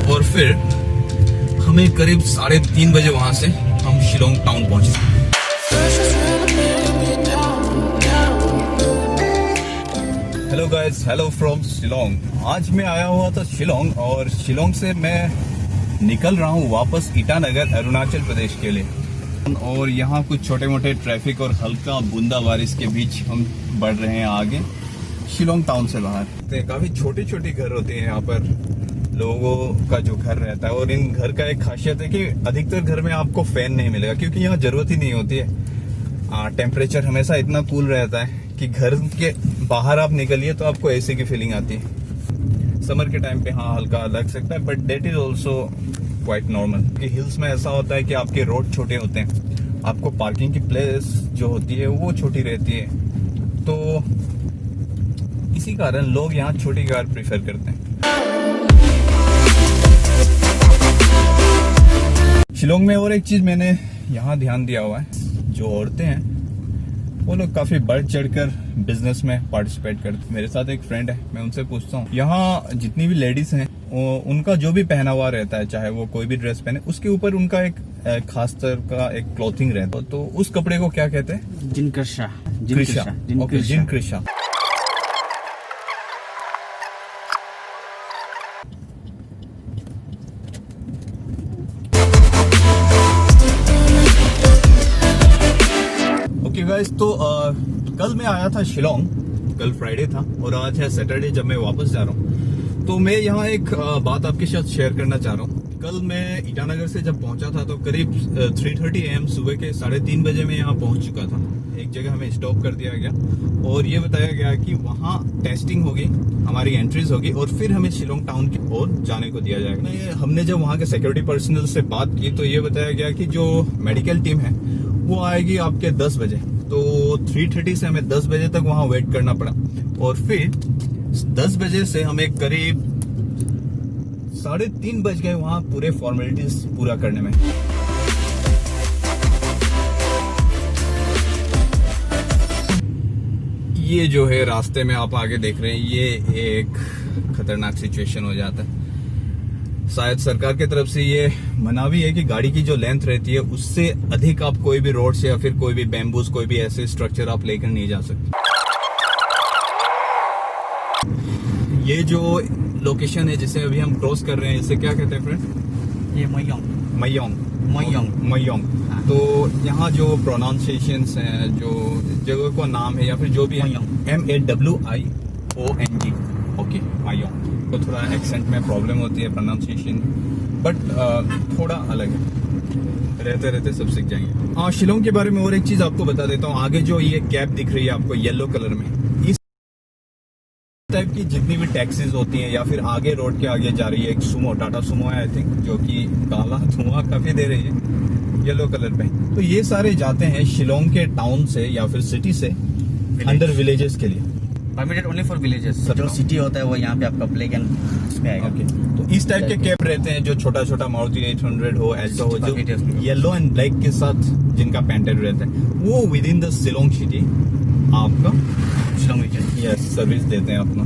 और फिर हमें करीब 3:30 बजे वहां से हम शिलोंग टाउन पहुंचे। Hello guys, hello from Shillong. आज मैं आया हुआ था शिलोंग और शिलोंग से मैं निकल रहा हूँ वापस ईटानगर अरुणाचल प्रदेश के लिए। और यहाँ कुछ छोटे मोटे ट्रैफिक और हल्का बूंदा बारिश के बीच हम बढ़ रहे हैं आगे शिलोंग टाउन से बाहर। काफी छोटे छोटे घर होते हैं यहाँ पर, लोगों का जो घर रहता है। और इन घर का एक खासियत है कि अधिकतर घर में आपको फैन नहीं मिलेगा, क्योंकि यहाँ जरूरत ही नहीं होती है। टेम्परेचर हमेशा इतना कूल रहता है कि घर के बाहर आप निकलिए तो आपको एसी की फीलिंग आती है। समर के टाइम पे हाँ हल्का लग सकता है, but date is also quite normal. कि हिल्स में ऐसा होता है कि आपके रोड छोटे होते हैं, आपको पार्किंग की प्लेस जो होती है वो छोटी रहती है, तो इसी कारण लोग यहाँ छोटी कार प्रेफर करते हैं। शिलोंग में और एक चीज मैंने यहाँ ध्यान दिया हुआ है, जो औरतें हैं वो लोग काफी बढ़ चढ़कर बिजनेस में पार्टिसिपेट करते। मेरे साथ एक फ्रेंड है, मैं उनसे पूछता हूँ यहाँ जितनी भी लेडीज हैं उनका जो भी पहनावा रहता है, चाहे वो कोई भी ड्रेस पहने, उसके ऊपर उनका एक खास तरह का एक क्लॉथिंग रहता है। तो उस कपड़े को क्या कहते हैं? जिनकृषा। जिनकृषा। गाइस, तो कल मैं आया था शिलोंग, कल फ्राइडे था और आज है सैटरडे जब मैं वापस जा रहा हूँ। तो मैं यहाँ एक बात आपके साथ शेयर करना चाह रहा हूँ। कल मैं ईटानगर से जब पहुंचा था तो करीब 3:30 AM सुबह के 3:30 बजे मैं यहाँ पहुंच चुका था। एक जगह हमें स्टॉप कर दिया गया और ये बताया गया कि वहाँ टेस्टिंग होगी, हमारी एंट्रीज होगी और फिर हमें शिलोंग टाउन की ओर जाने को दिया जाएगा। हमने जब वहाँ के सिक्योरिटी पर्सनल से बात की तो ये बताया गया कि जो मेडिकल टीम है वो आएगी आपके 10 बजे। तो 3:30 से हमें 10 बजे तक वहां वेट करना पड़ा और फिर 10 बजे से हमें करीब 3:30 बज गए वहां पूरे फॉर्मेलिटीज पूरा करने में। ये जो है रास्ते में आप आगे देख रहे हैं, ये एक खतरनाक सिचुएशन हो जाता है। शायद सरकार की तरफ से ये मना भी है कि गाड़ी की जो लेंथ रहती है उससे अधिक आप कोई भी रोड से या फिर कोई भी बैम्बूज, कोई भी ऐसे स्ट्रक्चर आप लेकर नहीं जा सकते। ये जो लोकेशन है जिसे अभी हम क्रॉस कर रहे हैं, इसे क्या कहते हैं फ्रेंड? ये मयोंग। तो यहाँ जो प्रोनाउंसिएशंस हैं, जो जगह का नाम है या फिर जो भी है, MAWIONG। ओके, मयोंग। तो थोड़ा एक्सेंट में प्रॉब्लम होती है प्रोनाउंसिएशन, बट थोड़ा अलग है, रहते रहते सब सीख जाएंगे। हाँ, शिलोंग के बारे में और एक चीज आपको बता देता हूँ। आगे जो ये कैब दिख रही है आपको येलो कलर में, इस टाइप की जितनी भी टैक्सीज होती हैं या फिर आगे रोड के आगे जा रही है एक सुमो, टाटा सुमो है आई थिंक, जो कि काला धुआं काफी दे रही है येलो कलर पे। तो ये सारे जाते हैं शिलोंग के टाउन से या फिर सिटी से अंदर विलेजेस के लिए। Permitted only for villages. जो सिटी होता है वो यहाँ पे आपका ब्लैक एंड इसमें आएगा। तो इस टाइप के कैब रहते हैं जो छोटा छोटा मारुति 800 हो, एल्टो हो, जो येलो एंड ब्लैक के साथ जिनका पेंटेड रहता है, वो with in the Shillong city आपका शिलोंग यस सर्विस देते हैं अपना।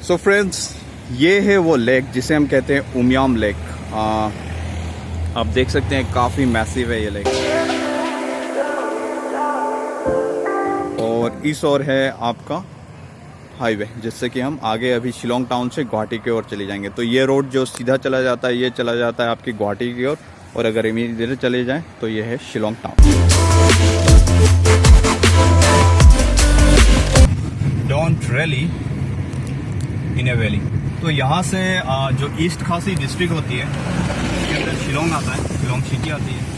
सो फ्रेंड्स, ये है वो लेक जिसे हम कहते हैं उमियाम लेक। आप देख सकते हैं काफी मैसिव है ये लेक। और इस ओर है आपका हाईवे, जिससे कि हम आगे अभी शिलोंग टाउन से गुवाहाटी की ओर चले जाएंगे। तो ये रोड जो सीधा चला जाता है, ये चला जाता है आपकी गुवाहाटी की ओर, और अगर इमीडिएट चले जाएं तो ये है Shillong town. Don't really in A valley. तो यहाँ से जो ईस्ट खासी डिस्ट्रिक्ट होती है, इसके अंदर शिलोंग आता है, शिलोंग सिटी आती है,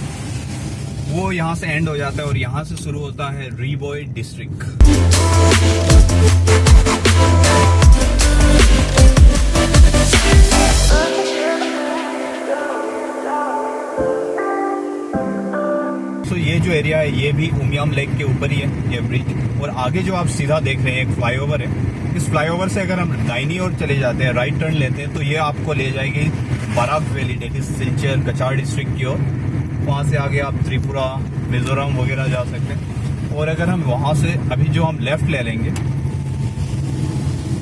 वो यहाँ से एंड हो जाता है और यहाँ से शुरू होता है रीबॉय डिस्ट्रिक्ट। तो ये जो एरिया है ये भी उमियाम लेक के ऊपर ही है ये ब्रिज। और आगे जो आप सीधा देख रहे हैं एक फ्लाईओवर है, इस फ्लाईओवर से अगर हम दाहिनी ओर चले जाते हैं, राइट टर्न लेते हैं, तो ये आपको ले जाएगी Barak valley, that is Silchar Cachar district की ओर। वहाँ से आगे आप त्रिपुरा, मिजोरम वगैरह जा सकते हैं। और अगर हम वहाँ से अभी जो हम लेफ्ट ले लेंगे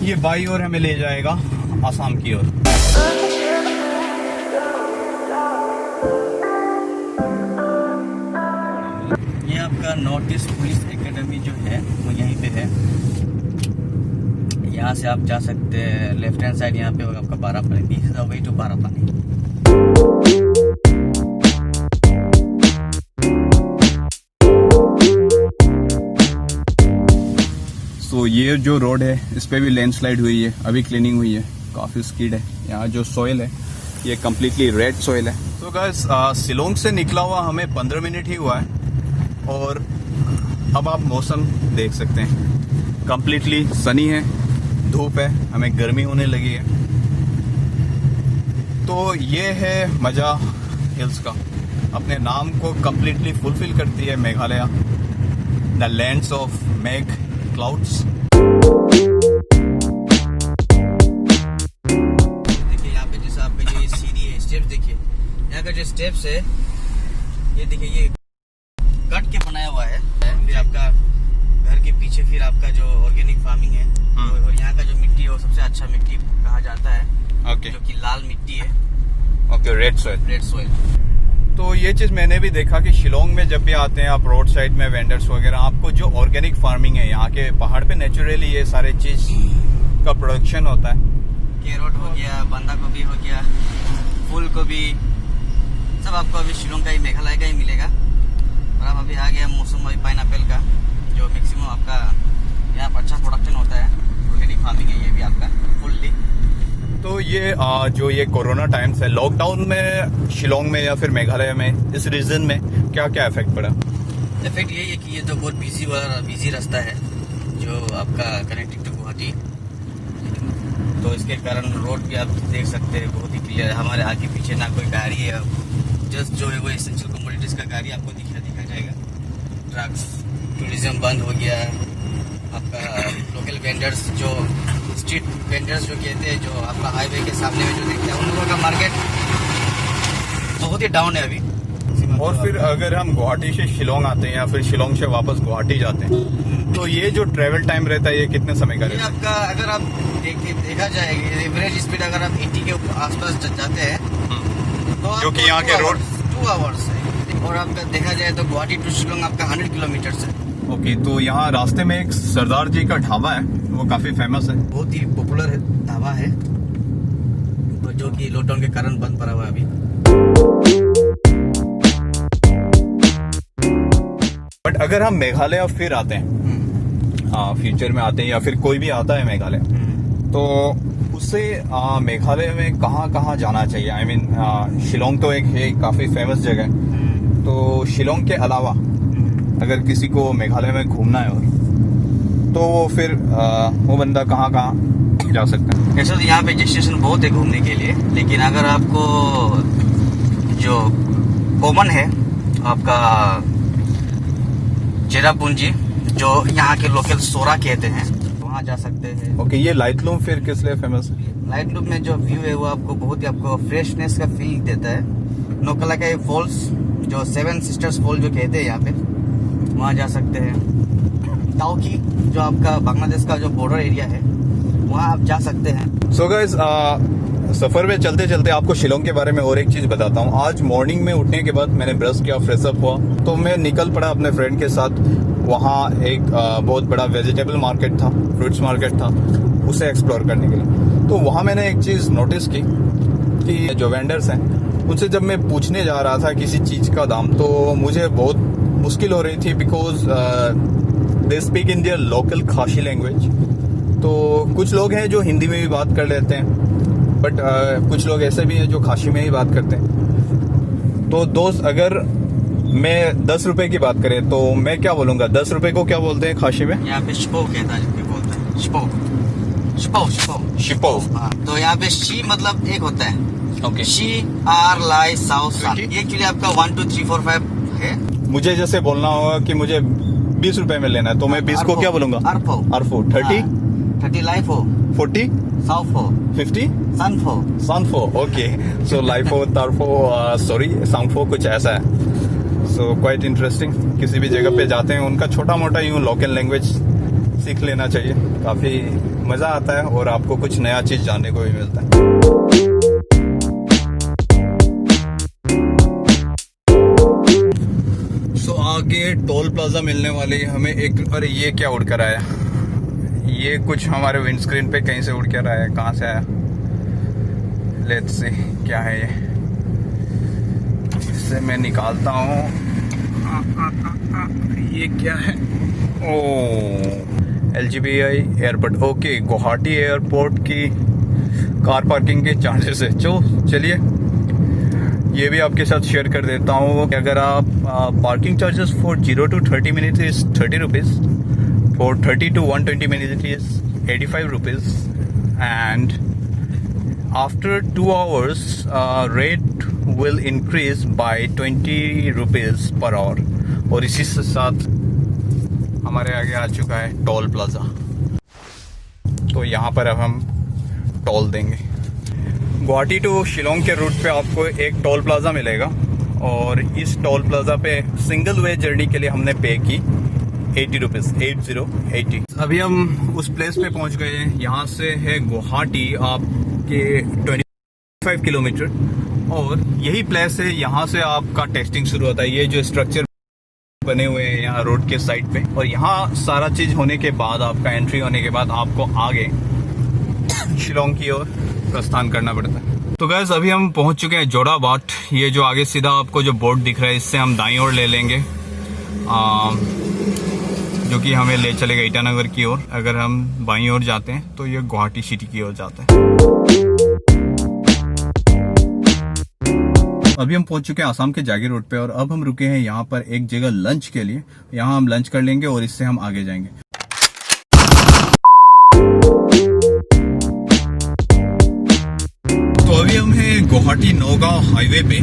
ये बाई ओर हमें ले जाएगा आसाम की ओर। ये आपका नॉर्थ ईस्ट पुलिस एकेडमी जो है वो यहीं पे है। यहाँ से आप जा सकते हैं, लेफ्ट हैंड साइड यहाँ पे होगा आपका Barapani. This is the way to Barapani. तो ये जो रोड है इस पे भी लैंडस्लाइड हुई है, अभी क्लीनिंग हुई है, काफ़ी स्किड है। यहाँ जो सॉइल है ये कम्प्लीटली रेड सॉइल है। तो गाइस शिलोंग से निकला हुआ हमें 15 मिनट ही हुआ है और अब आप मौसम देख सकते हैं, कम्प्लीटली सनी है, धूप है, हमें गर्मी होने लगी है। तो ये है मजा हिल्स का, अपने नाम को कम्प्लीटली फुलफिल करती है मेघालय, द लैंड्स ऑफ मेघ क्लाउड्स। देखिए यहाँ पे जैसा आपका ये सीढ़ी है, स्टेप्स देखिए, यहाँ का जो स्टेप्स है ये देखिए, ये कट के बनाया हुआ है। फिर आपका घर के पीछे फिर आपका जो ऑर्गेनिक फार्मिंग है और यहाँ का जो मिट्टी है वो सबसे अच्छा मिट्टी कहा जाता है। ओके, जो कि लाल मिट्टी है। Okay, red soil, red soil. तो ये चीज़ मैंने भी देखा कि शिलोंग में जब भी आते हैं आप रोड साइड में वेंडर्स वगैरह, आपको जो ऑर्गेनिक फार्मिंग है यहाँ के पहाड़ पे नेचुरली ये सारे चीज का प्रोडक्शन होता है। कैरोट हो गया, बंदा गोभी हो गया, फूल गोभी, सब आपको अभी शिलोंग का ही, मेघालय का ही मिलेगा। और अब अभी आ गया मौसम अभी पाइनएप्पल का, जो मैक्सिमम आपका यहाँ पर अच्छा प्रोडक्शन होता है। ऑर्गेनिक फार्मिंग है ये भी आपका फुल्ली। तो ये जो ये कोरोना टाइम्स है, लॉकडाउन में शिलोंग में या फिर मेघालय में, इस रीजन में क्या क्या इफेक्ट पड़ा? इफेक्ट यही है कि ये तो बहुत बिजी रास्ता है जो आपका कनेक्टिंग टू गुवाहाटी, तो इसके कारण रोड भी आप देख सकते हैं बहुत ही क्लियर। हमारे आगे पीछे ना कोई गाड़ी है, जस्ट जो है वो एसेंशियल कमोडिटीज का गाड़ी आपको दिखा जाएगा। ट्रक्स, टूरिज्म बंद हो गया। आपका लोकल वेंडर्स, जो स्ट्रीट वेंडर्स जो कहते हैं, जो आपका हाईवे के सामने में जो देखते हैं, उन लोगों का मार्केट बहुत ही डाउन है अभी। और फिर अगर हम गुवाहाटी से शिलोंग आते हैं या फिर शिलोंग से वापस गुवाहाटी जाते हैं, तो ये जो ट्रेवल टाइम रहता है ये कितने समय का ये रहता है? आपका, अगर आप देखा जाएगा एवरेज स्पीड अगर आप 80 के आसपास जाते हैं तो जो कि यहाँ के रोड 2 आवर्स है। और आपका देखा जाए तो गुवाहाटी टू शिलोंग आपका 100 किलोमीटर है। ओके, तो यहाँ रास्ते में एक सरदार जी का ढाबा है, वो काफी फेमस है, बहुत ही पॉपुलर ढाबा है, तो जो कि लॉकडाउन के कारण बंद पड़ा हुआ है अभी। बट अगर हम मेघालय फिर आते हैं, फ्यूचर में आते हैं या फिर कोई भी आता है मेघालय, तो उससे मेघालय में कहाँ कहाँ जाना चाहिए? आई मीन शिलोंग तो एक है, काफी फेमस जगह है, तो शिलोंग के अलावा अगर किसी को मेघालय में घूमना है और तो वो फिर वो बंदा कहाँ कहाँ जा सकता है? ऐसा तो यहाँ पे डेस्टिनेशन बहुत है घूमने के लिए, लेकिन अगर आपको जो कॉमन है आपका चेरापूंजी, जो यहाँ के लोकल सोरा कहते हैं, वहाँ जा सकते हैं। ओके, ये लाइटलूम फिर किस लिए फेमस है? लाइटलूम में जो व्यू है वो आपको बहुत ही आपको फ्रेशनेस का फील देता है। नोकला का फॉल्स, जो 7 सिस्टर्स फॉल जो कहते हैं यहाँ पे, वहाँ जा सकते हैं। ताउकी, जो आपका बांग्लादेश का जो बॉर्डर एरिया है, वहाँ आप जा सकते हैं। सो गाइस, सफर में चलते चलते आपको शिलोंग के बारे में और एक चीज बताता हूँ। आज मॉर्निंग में उठने के बाद मैंने ब्रश किया, फ्रेशअप हुआ, तो मैं निकल पड़ा अपने फ्रेंड के साथ। वहाँ एक बहुत बड़ा वेजिटेबल मार्केट था, फ्रूट्स मार्केट था, उसे एक्सप्लोर करने के लिए। तो वहाँ मैंने एक चीज नोटिस की कि जो वेंडर्स हैं उनसे जब मैं पूछने जा रहा था किसी चीज का दाम, तो मुझे बहुत मुश्किल हो रही थी, because they speak in their local खासी लैंग्वेज। तो कुछ लोग हैं जो हिंदी में भी बात कर लेते हैं, बट कुछ लोग ऐसे भी हैं जो खासी में ही बात करते हैं। तो दोस्त, अगर मैं 10 रुपए की बात करें तो मैं क्या बोलूंगा? 10 रुपए को क्या बोलते हैं खासी में? यहाँ पे शिपो कहता है, जिसको बोलते हैं शिपो, शिपो, शिपो, शिपो। हाँ, तो यहाँ पे शी मतलब एक होता है। Okay, she are lie south sun, ये एक्चुअली आपका 1 2 3 4 5 है। मुझे जैसे बोलना होगा कि मुझे 20 रुपए में लेना है, तो मैं 20 को क्या बोलूंगा? अरफो, अरफो। 30 30 लाइफ हो, 40 साउथ हो, 50 सन हो, साउंडफो। ओके, सो लाइफो, तारफो, सॉरी साउंडफो, कुछ ऐसा है। So quite interesting. किसी भी जगह पे जाते हैं उनका छोटा मोटा यूं लोकल लैंग्वेज सीख लेना चाहिए, काफी मज़ा आता है और आपको कुछ नया चीज़ जानने को भी मिलता है। आगे टोल प्लाजा मिलने वाली हमें एक। अरे ये क्या उड़ कर आया, ये कुछ हमारे विंडस्क्रीन पे कहीं से उड़ कर आया, कहाँ से आया? लेट्स सी क्या है ये। इससे मैं निकालता हूँ। ये क्या है? ओ LGBI airport. Okay, Guwahati airport की कार पार्किंग के चार्जेस है। चलिए ये भी आपके साथ शेयर कर देता हूँ। अगर आप parking charges for 0 to 30 minutes is 30 rupees, for 30 to 120 minutes is 85 rupees, and after 2 hours rate will increase by 20 rupees per hour. और इसी के साथ हमारे आगे आ चुका है टोल प्लाजा। तो यहाँ पर अब हम टोल देंगे। गुवाहाटी टू शिलोंग के रूट पे आपको एक टोल प्लाजा मिलेगा और इस टोल प्लाजा पे सिंगल वे जर्नी के लिए हमने पे की 80 रुपीज़, 80। अभी हम उस प्लेस पे पहुंच गए हैं। यहाँ से है गुवाहाटी आपके 25 किलोमीटर और यही प्लेस है। यहाँ से आपका टेस्टिंग शुरू होता है। ये जो स्ट्रक्चर बने हुए हैं यहाँ रोड के साइड पे, और यहाँ सारा चीज होने के बाद, आपका एंट्री होने के बाद आपको आगे शिलोंग की ओर प्रस्थान करना पड़ता है। तो गाइस अभी हम पहुंच चुके हैं जोराबाट। ये जो आगे सीधा आपको जो बोर्ड दिख रहा है, इससे हम दाईं ओर ले लेंगे, जो कि हमें ले चलेगा ईटानगर की ओर। अगर हम बाईं ओर जाते हैं तो ये गुवाहाटी सिटी की ओर जाता है। अभी हम पहुंच चुके हैं आसाम के जागी रोड पे और अब हम रुके हैं यहाँ पर एक जगह लंच के लिए। यहाँ हम लंच कर लेंगे और इससे हम आगे जाएंगे। तो अभी हम हैं गुवाहाटी नौगांव हाईवे पे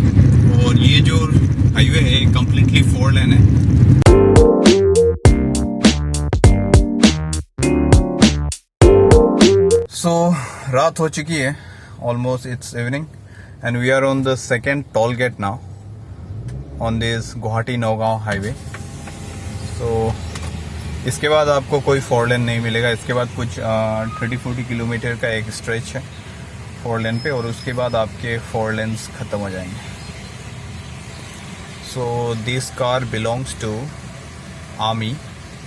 और ये जो हाईवे है कंप्लीटली 4 लेन है। सो रात हो चुकी है, almost it's evening, and we are on the second toll gate now on this Guwahati Nagaon highway. So इसके बाद आपको कोई 4 लेन नहीं मिलेगा। इसके बाद कुछ 30-40 किलोमीटर का एक स्ट्रेच है 4 लेन पे और उसके बाद आपके 4 लेन्स ख़त्म हो जाएंगे। So this car belongs to Army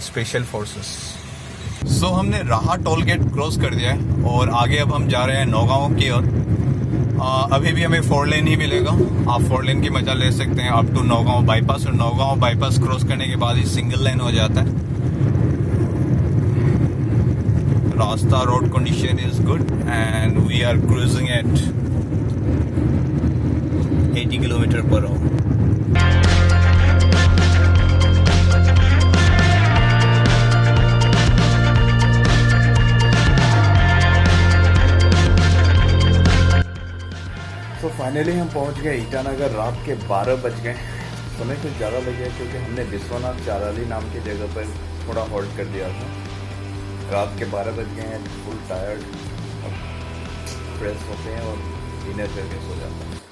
Special Forces. So हमने राहा टोल गेट क्रॉस कर दिया है और आगे अब हम जा रहे हैं नौगांव की ओर। अभी भी हमें 4 लेन ही मिलेगा। आप 4 लेन की मजा ले सकते हैं अप टू नौगांव बाईपास, और नौगांव बाईपास क्रॉस करने के बाद ही सिंगल लेन हो जाता है। रास्ता road condition is good and we are cruising at 80 kilometre per hour. तो फाइनली हम पहुंच गए ईटानगर। रात के 12 बज गए। समय कुछ ज़्यादा लग गया क्योंकि हमने विश्वनाथ चाराली नाम की जगह पर थोड़ा हॉल्ट कर दिया था। रात के 12 बज गए हैं, फुल टायर्ड। अब फ्रेश होते हैं और डिनर करके सो जाते हैं।